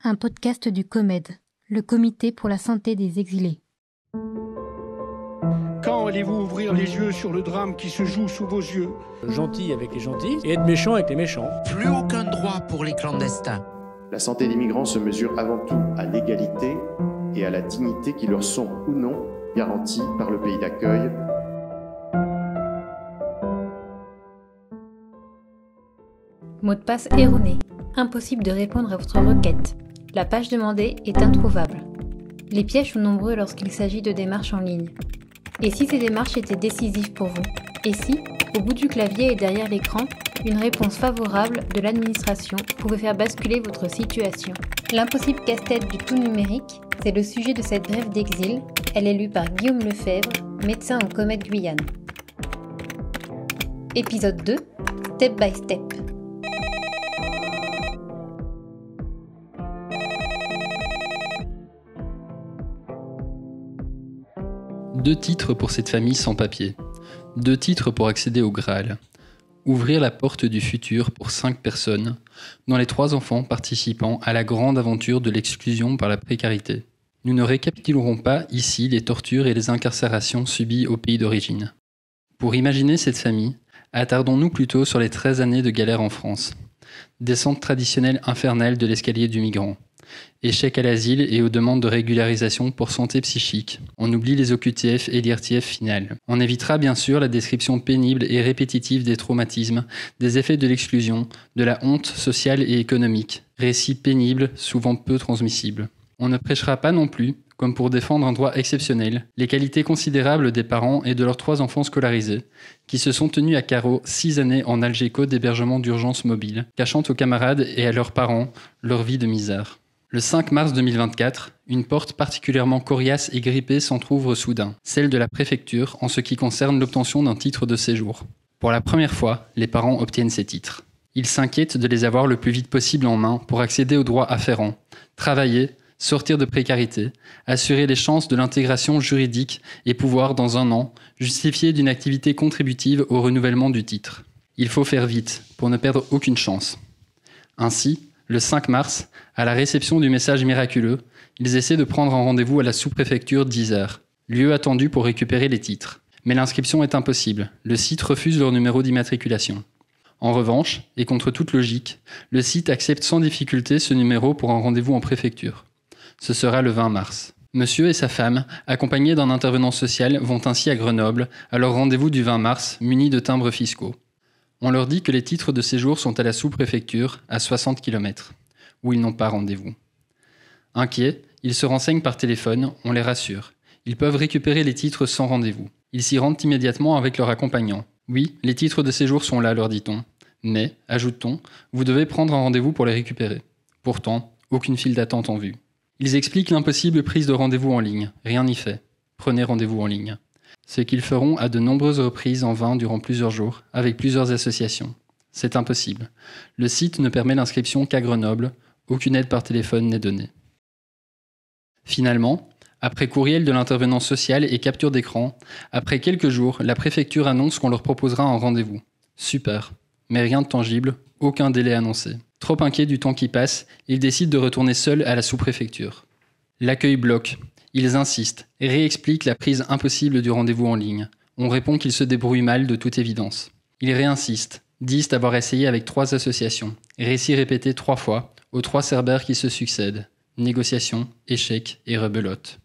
un podcast du COMED, le Comité pour la santé des exilés. Quand allez-vous ouvrir les yeux sur le drame qui se joue sous vos yeux ? Gentil avec les gentils et être méchant avec les méchants. Plus aucun droit pour les clandestins. La santé des migrants se mesure avant tout à l'égalité et à la dignité qui leur sont ou non garanties par le pays d'accueil. Mot de passe erroné. Impossible de répondre à votre requête. La page demandée est introuvable. Les pièges sont nombreux lorsqu'il s'agit de démarches en ligne. Et si ces démarches étaient décisives pour vous ? Et si, au bout du clavier et derrière l'écran, une réponse favorable de l'administration pouvait faire basculer votre situation ? L'impossible casse-tête du tout numérique, c'est le sujet de cette brève d'exil. Elle est lue par Guillaume Lefebvre, médecin au COMED Guyane. Épisode 2, Step by Step. Deux titres pour cette famille sans papier. 2 titres pour accéder au Graal. Ouvrir la porte du futur pour 5 personnes, dont les 3 enfants participant à la grande aventure de l'exclusion par la précarité. Nous ne récapitulerons pas ici les tortures et les incarcérations subies au pays d'origine. Pour imaginer cette famille, attardons-nous plutôt sur les 13 années de galère en France. Descente traditionnelle infernale de l'escalier du migrant. Échec à l'asile et aux demandes de régularisation pour santé psychique. On oublie les OQTF et l'IRTF finales. On évitera bien sûr la description pénible et répétitive des traumatismes, des effets de l'exclusion, de la honte sociale et économique. Récits pénibles, souvent peu transmissibles. On ne prêchera pas non plus, comme pour défendre un droit exceptionnel, les qualités considérables des parents et de leurs 3 enfants scolarisés, qui se sont tenus à carreau 6 années en algéco d'hébergement d'urgence mobile, cachant aux camarades et à leurs parents leur vie de misère. Le 5 mars 2024, une porte particulièrement coriace et grippée s'entrouvre soudain, celle de la préfecture en ce qui concerne l'obtention d'un titre de séjour. Pour la première fois, les parents obtiennent ces titres. Ils s'inquiètent de les avoir le plus vite possible en main pour accéder aux droits afférents, travailler, sortir de précarité, assurer les chances de l'intégration juridique et pouvoir, dans 1 an, justifier d'une activité contributive au renouvellement du titre. Il faut faire vite pour ne perdre aucune chance. Ainsi, le 5 mars, à la réception du message miraculeux, ils essaient de prendre un rendez-vous à la sous-préfecture d'Isère, lieu attendu pour récupérer les titres. Mais l'inscription est impossible, le site refuse leur numéro d'immatriculation. En revanche, et contre toute logique, le site accepte sans difficulté ce numéro pour un rendez-vous en préfecture. Ce sera le 20 mars. Monsieur et sa femme, accompagnés d'un intervenant social, vont ainsi à Grenoble, à leur rendez-vous du 20 mars, munis de timbres fiscaux. On leur dit que les titres de séjour sont à la sous-préfecture, à 60 km, où ils n'ont pas rendez-vous. Inquiets, ils se renseignent par téléphone, on les rassure. Ils peuvent récupérer les titres sans rendez-vous. Ils s'y rendent immédiatement avec leur accompagnant. Oui, les titres de séjour sont là, leur dit-on. Mais, ajoute-t-on, vous devez prendre un rendez-vous pour les récupérer. Pourtant, aucune file d'attente en vue. Ils expliquent l'impossible prise de rendez-vous en ligne. Rien n'y fait. Prenez rendez-vous en ligne. Ce qu'ils feront à de nombreuses reprises en vain durant plusieurs jours, avec plusieurs associations. C'est impossible. Le site ne permet l'inscription qu'à Grenoble, aucune aide par téléphone n'est donnée. Finalement, après courriel de l'intervenant social et capture d'écran, après quelques jours, la préfecture annonce qu'on leur proposera un rendez-vous. Super. Mais rien de tangible, aucun délai annoncé. Trop inquiets du temps qui passe, ils décident de retourner seuls à la sous-préfecture. L'accueil bloque. Ils insistent, réexpliquent la prise impossible du rendez-vous en ligne. On répond qu'ils se débrouillent mal de toute évidence. Ils réinsistent, disent avoir essayé avec 3 associations. Récit répété 3 fois, aux 3 cerbères qui se succèdent. Négociation, échec et rebelote.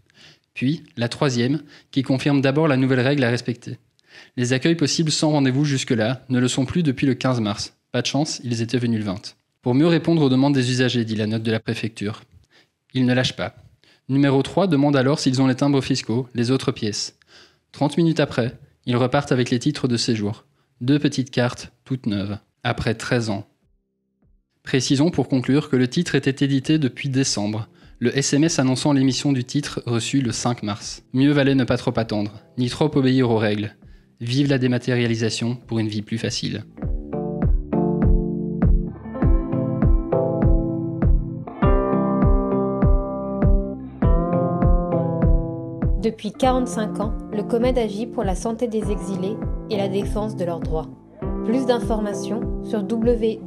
Puis, la 3e, qui confirme d'abord la nouvelle règle à respecter. Les accueils possibles sans rendez-vous jusque-là ne le sont plus depuis le 15 mars. Pas de chance, ils étaient venus le 20. Pour mieux répondre aux demandes des usagers, dit la note de la préfecture. Ils ne lâchent pas. Numéro 3 demande alors s'ils ont les timbres fiscaux, les autres pièces. 30 minutes après, ils repartent avec les titres de séjour. 2 petites cartes, toutes neuves. Après 13 ans. Précisons pour conclure que le titre était édité depuis décembre. Le SMS annonçant l'émission du titre reçu le 5 mars. Mieux valait ne pas trop attendre, ni trop obéir aux règles. Vive la dématérialisation pour une vie plus facile. Depuis 45 ans, le COMED agit pour la santé des exilés et la défense de leurs droits. Plus d'informations sur www.comed.org.